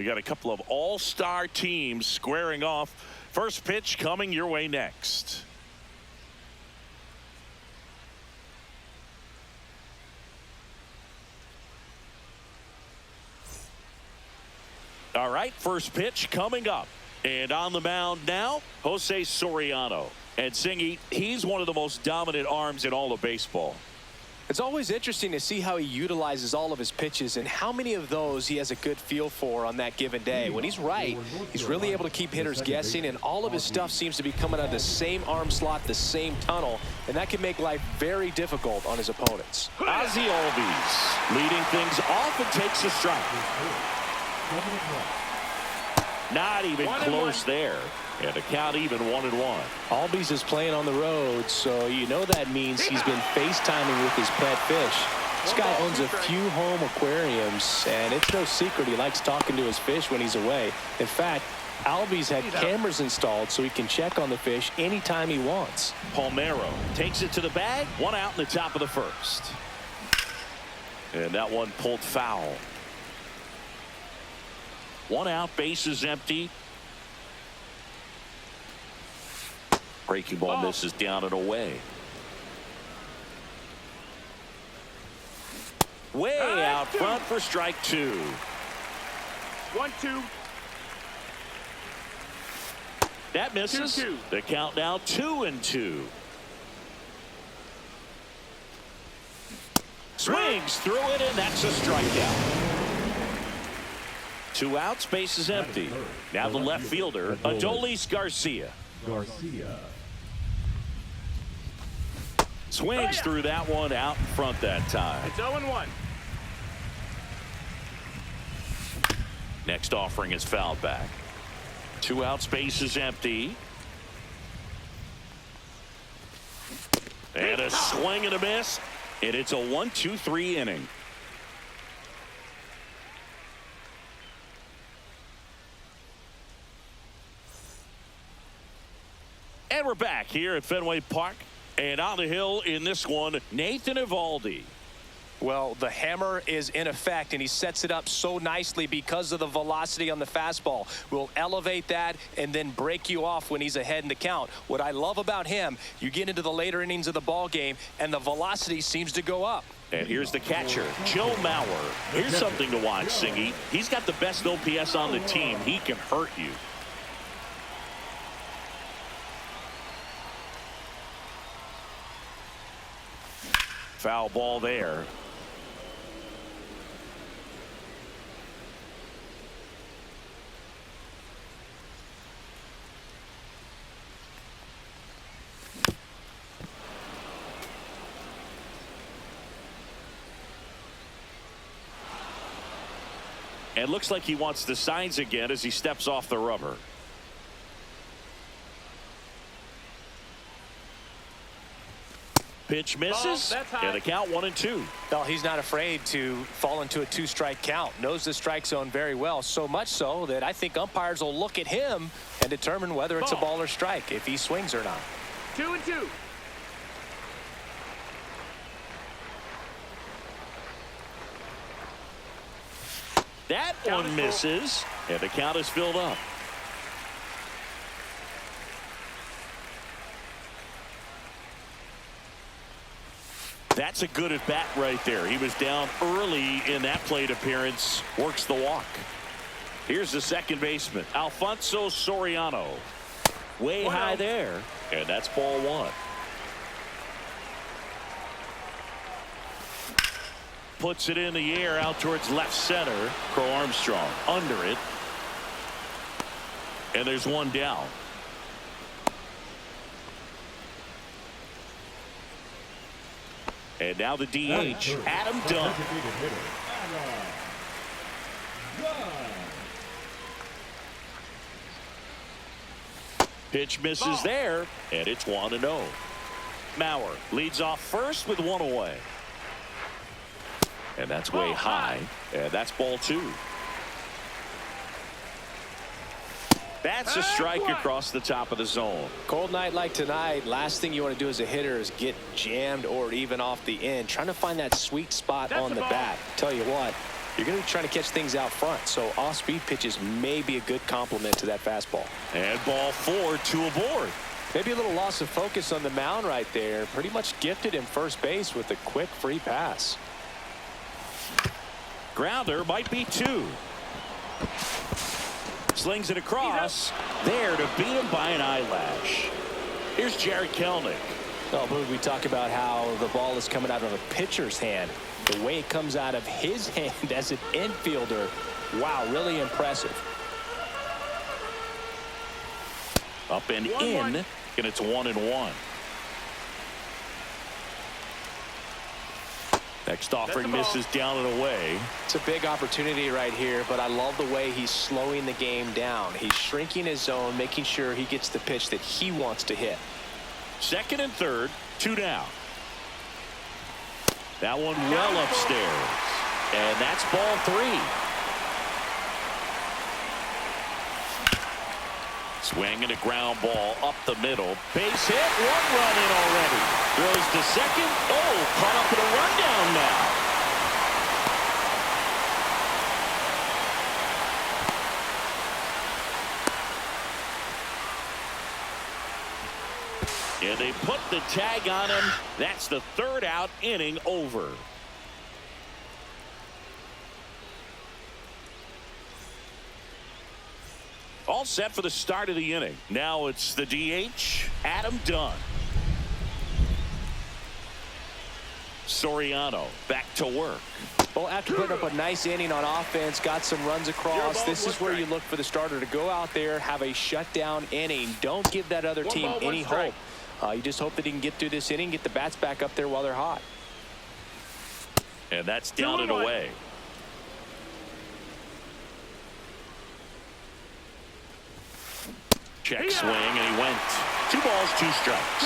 We got a couple of all-star teams squaring off. First pitch coming your way next. All right, first pitch coming up. And on the mound now, Jose Soriano. And Singy, he's one of the most dominant arms in all of baseball. It's always interesting to see how he utilizes all of his pitches and how many of those he has a good feel for on that given day. When he's right, he's really able to keep hitters guessing, and all of his stuff seems to be coming out of the same arm slot, the same tunnel, and that can make life very difficult on his opponents. Ozzie Albies leading things off and takes a strike. Not even close there. And the count even 1-1. Albies is playing on the road, so you know that means he's been FaceTiming with his pet fish. This guy owns a few home aquariums, and it's no secret he likes talking to his fish when he's away. In fact, Albies had cameras installed so he can check on the fish anytime he wants. Palmeiro takes it to the bag. One out in the top of the first. And that one pulled foul. One out, bases empty. Breaking ball misses down and away. Way out front for strike two. 1-2. That misses. 2-2. The count now 2-2. Swings through it, and that's a strikeout. Two outs, base is empty. Now the left fielder, Adolis Garcia. Swings through that one out in front that time. It's 0-1. Next offering is fouled back. Two outs, base is empty. And a swing and a miss. And it's a 1-2-3 inning. And we're back here at Fenway Park. And on the hill in this one, Nathan Eovaldi. Well, the hammer is in effect, and he sets it up so nicely because of the velocity on the fastball. Will elevate that and then break you off when he's ahead in the count. What I love about him, you get into the later innings of the ball game, and the velocity seems to go up. And here's the catcher, Joe Mauer. Here's something to watch, Singy. He's got the best OPS on the team. He can hurt you. Foul ball there. And looks like he wants the signs again as he steps off the rubber. Pitch misses, and the count 1-2. Well, he's not afraid to fall into a two-strike count. Knows the strike zone very well, so much so that I think umpires will look at him and determine whether it's a ball or strike, if he swings or not. 2-2. That one misses, and the count is filled up. That's a good at bat right there. He was down early in that plate appearance. Works the walk. Here's the second baseman, Alfonso Soriano. Way high there. And that's ball one. Puts it in the air out towards left center. Crow Armstrong under it. And there's one down. And now the DH, Adam Dunn. Pitch misses there, and it's 1-0. Mauer leads off first with one away. And that's way high, and that's ball two. That's a strike across the top of the zone. Cold night like tonight, last thing you want to do as a hitter is get jammed or even off the end. Trying to find that sweet spot on the bat. Tell you what, You're going to be trying to catch things out front, so off-speed pitches may be a good complement to that fastball. And ball 4, 2 aboard. Maybe a little loss of focus on the mound right there. Pretty much gifted him first base with a quick free pass. Grounder might be 2. Slings it across. There to beat him by an eyelash. Here's Jared Kelenic. Oh, Boog, we talk about how the ball is coming out of a pitcher's hand. The way it comes out of his hand as an infielder, wow, really impressive. Up and in, and it's 1-1. Next offering misses down and away. It's a big opportunity right here, but I love the way he's slowing the game down. He's shrinking his zone, making sure he gets the pitch that he wants to hit. Second and third, 2 down. That one well upstairs. And that's ball 3. Swing and a ground ball up the middle. Base hit, 1 run in already. Throws to second. Oh, caught up in a rundown now. And they put the tag on him. That's the 3rd out, inning over. All set for the start of the inning. Now it's the DH, Adam Dunn. Soriano back to work. Well, after putting up a nice inning on offense, got some runs across, this is where you look for the starter to go out there, have a shutdown inning. Don't give that other team any hope. You just hope that he can get through this inning, get the bats back up there while they're hot. And that's down and away. Check swing, and he went. 2 balls, 2 strikes.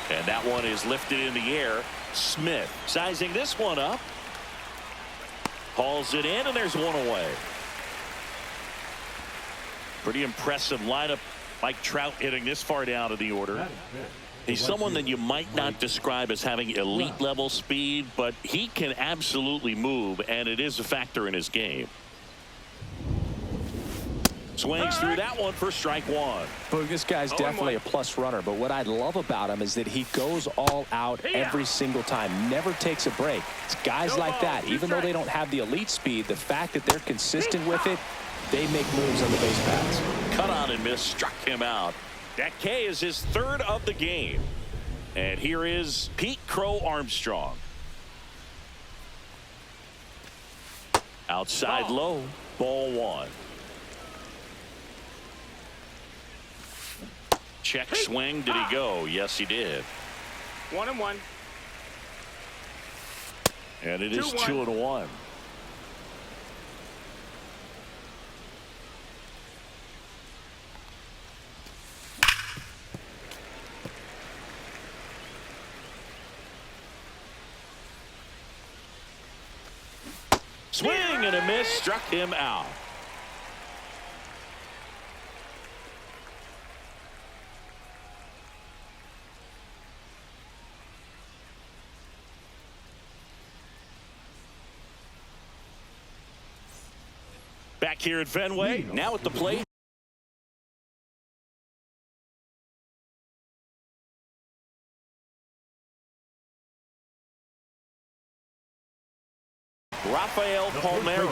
And that one is lifted in the air. Smith sizing this one up. Hauls it in, and there's 1 away. Pretty impressive lineup. Mike Trout hitting this far down in the order. He's someone that you might not describe as having elite level speed, but he can absolutely move, and it is a factor in his game. Swings through that one for strike 1. Boog, this guy's definitely a plus runner, but what I love about him is that he goes all out every single time, never takes a break. It's guys like that, even though they don't have the elite speed, the fact that they're consistent with it, they make moves on the base paths. Cut on and miss, struck him out. That K is his 3rd of the game. And here is Pete Crow Armstrong. Outside low, ball 1. Check swing, did he go? Yes, he did. 1-1. And it is 2-1. Swing and a miss, struck him out. Back here at Fenway, now at the plate. Rafael Palmeiro.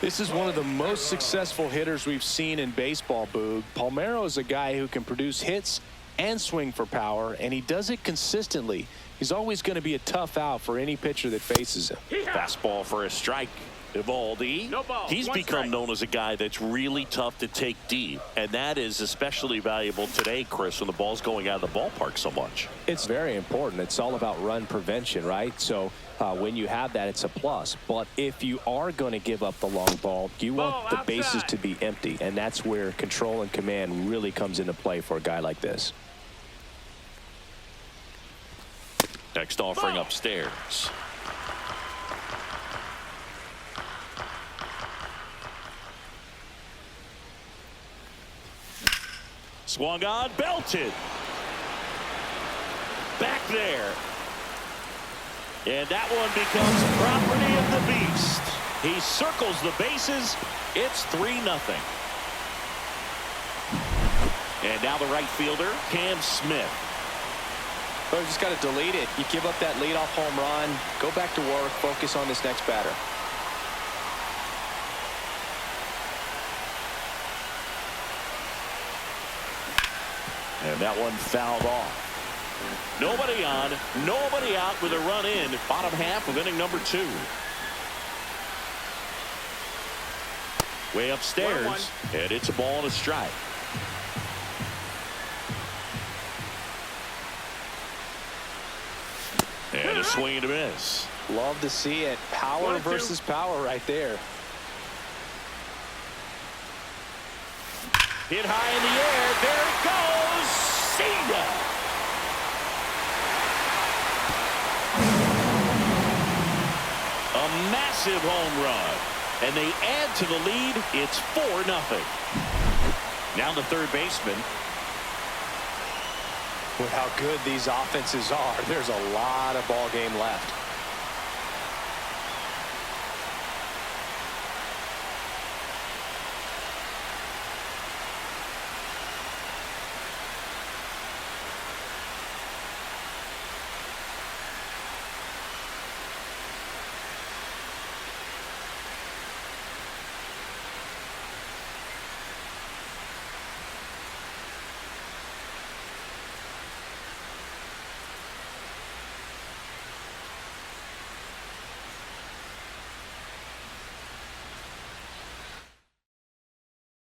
This is one of the most successful hitters we've seen in baseball, Boog. Palmeiro is a guy who can produce hits and swing for power, and he does it consistently. He's always going to be a tough out for any pitcher that faces him. Fastball for a strike. Evaldi, he's become known as a guy that's really tough to take deep, and that is especially valuable today, Chris, when the ball's going out of the ballpark so much. It's very important. It's all about run prevention, right? So when you have that, it's a plus. But if you are going to give up the long ball, you want the bases to be empty, and that's where control and command really comes into play for a guy like this. Next offering upstairs. Swung on, belted. back there. And that one becomes property of the beast. He circles the bases. It's 3-0. And now the right fielder, Cam Smith. But just got to delete it. You give up that leadoff home run. Go back to work. Focus on this next batter. And that one fouled off. Nobody on, nobody out with a run in. Bottom half of inning number 2. Way upstairs, and it's a ball and a strike. And a swing and a miss. Love to see it. Power versus power right there. Hit high in the air. There it goes. See ya. A massive home run. And they add to the lead. It's 4-0. Now the third baseman. With how good these offenses are, there's a lot of ball game left.